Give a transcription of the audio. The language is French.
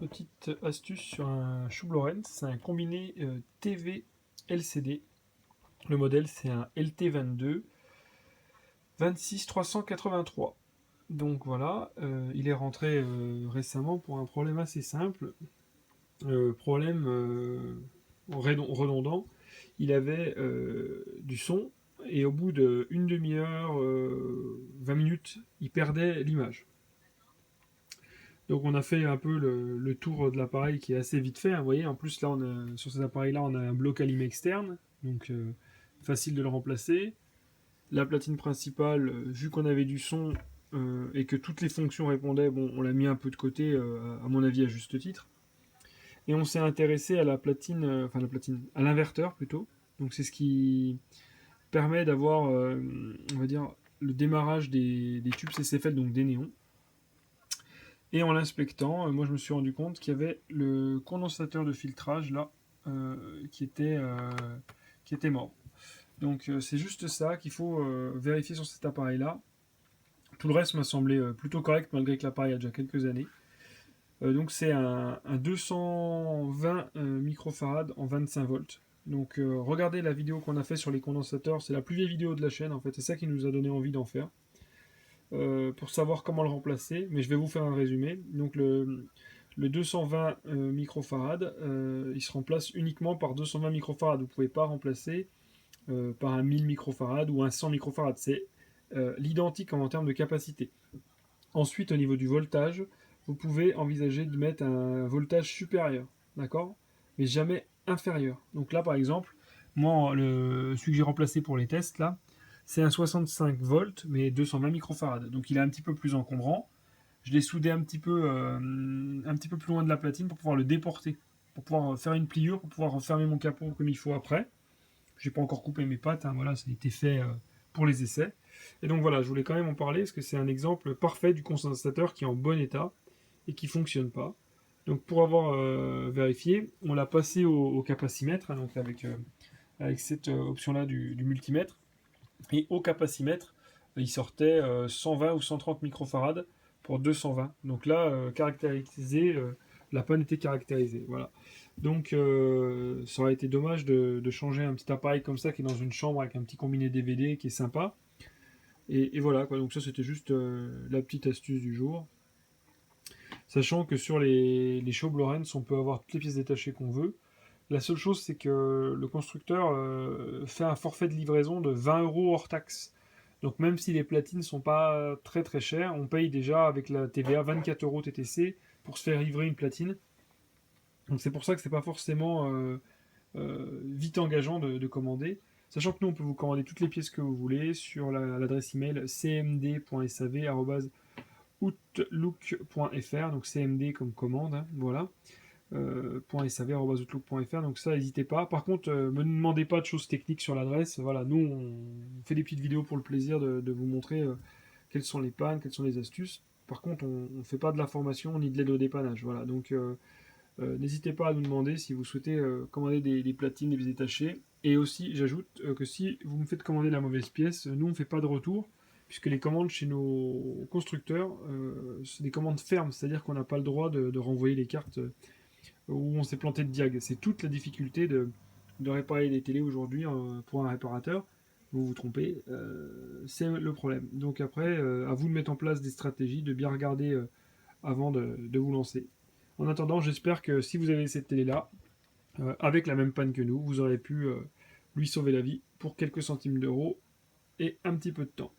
Petite astuce sur un Schuh Lorentz, c'est un combiné TV LCD. Le modèle c'est un LT22 26383. Donc voilà, il est rentré récemment pour un problème assez simple. Problème redondant, il avait du son et au bout d'une demi-heure, 20 minutes, il perdait l'image. Donc on a fait un peu le tour de l'appareil qui est assez vite fait, hein, vous voyez. En plus là, sur ces appareils-là, on a un bloc allumé externe, donc facile de le remplacer. La platine principale, vu qu'on avait du son et que toutes les fonctions répondaient, bon, on l'a mis un peu de côté, à mon avis à juste titre. Et on s'est intéressé à la platine, à l'inverteur plutôt. Donc c'est ce qui permet d'avoir, on va dire, le démarrage des tubes CCFL, donc des néons. Et en l'inspectant, moi je me suis rendu compte qu'il y avait le condensateur de filtrage là qui était mort. Donc c'est juste ça qu'il faut vérifier sur cet appareil là. Tout le reste m'a semblé plutôt correct malgré que l'appareil a déjà quelques années. Donc c'est un 220 microfarad en 25 volts. Donc regardez la vidéo qu'on a fait sur les condensateurs, c'est la plus vieille vidéo de la chaîne en fait, c'est ça qui nous a donné envie d'en faire. Pour savoir comment le remplacer, mais je vais vous faire un résumé. Donc le 220 microfarad, il se remplace uniquement par 220 microfarad. Vous ne pouvez pas remplacer par un 1000 microfarad ou un 100 microfarad. C'est l'identique en termes de capacité. Ensuite, au niveau du voltage, vous pouvez envisager de mettre un voltage supérieur, d'accord, mais jamais inférieur. Donc là, par exemple, moi, celui que j'ai remplacé pour les tests, là, c'est un 65 volts, mais 220 microfarad. Donc il est un petit peu plus encombrant. Je l'ai soudé un petit peu plus loin de la platine pour pouvoir le déporter, pour pouvoir faire une pliure, pour pouvoir refermer mon capot comme il faut après. J'ai pas encore coupé mes pattes, hein, voilà, ça a été fait pour les essais. Et donc voilà, je voulais quand même en parler parce que c'est un exemple parfait du condensateur qui est en bon état et qui fonctionne pas. Donc pour avoir vérifié, on l'a passé au capacimètre, hein, donc avec cette option-là du multimètre. Et au capacimètre, il sortait 120 ou 130 microfarad pour 220. Donc là, caractérisé, la panne était caractérisée. Voilà. Donc ça aurait été dommage de changer un petit appareil comme ça qui est dans une chambre avec un petit combiné DVD qui est sympa. Et voilà, quoi. Donc ça c'était juste la petite astuce du jour. Sachant que sur les Schuh Lorentz, on peut avoir toutes les pièces détachées qu'on veut. La seule chose, c'est que le constructeur fait un forfait de livraison de 20 € hors taxe. Donc même si les platines sont pas très très chères, on paye déjà avec la TVA 24 € TTC pour se faire livrer une platine. Donc c'est pour ça que c'est pas forcément vite engageant de commander. Sachant que nous, on peut vous commander toutes les pièces que vous voulez sur l'adresse email cmd.sav@outlook.fr. Donc cmd comme commande, hein, voilà. .sav@outlook.fr. Donc ça, n'hésitez pas. Par contre, me demandez pas de choses techniques sur l'adresse. Voilà, nous, on fait des petites vidéos pour le plaisir de vous montrer quelles sont les pannes, quelles sont les astuces. Par contre, on ne fait pas de la formation ni de l'aide au dépannage. Voilà, donc n'hésitez pas à nous demander si vous souhaitez commander des platines, des pièces détachées. Et aussi, j'ajoute que si vous me faites commander la mauvaise pièce, nous, on ne fait pas de retour, puisque les commandes chez nos constructeurs, c'est des commandes fermes, c'est-à-dire qu'on n'a pas le droit de renvoyer les cartes où on s'est planté de diag. C'est toute la difficulté de réparer des télés aujourd'hui pour un réparateur. Vous vous trompez, c'est le problème. Donc après, à vous de mettre en place des stratégies, de bien regarder avant de vous lancer. En attendant, j'espère que si vous avez cette télé-là, avec la même panne que nous, vous aurez pu lui sauver la vie pour quelques centimes d'euros et un petit peu de temps.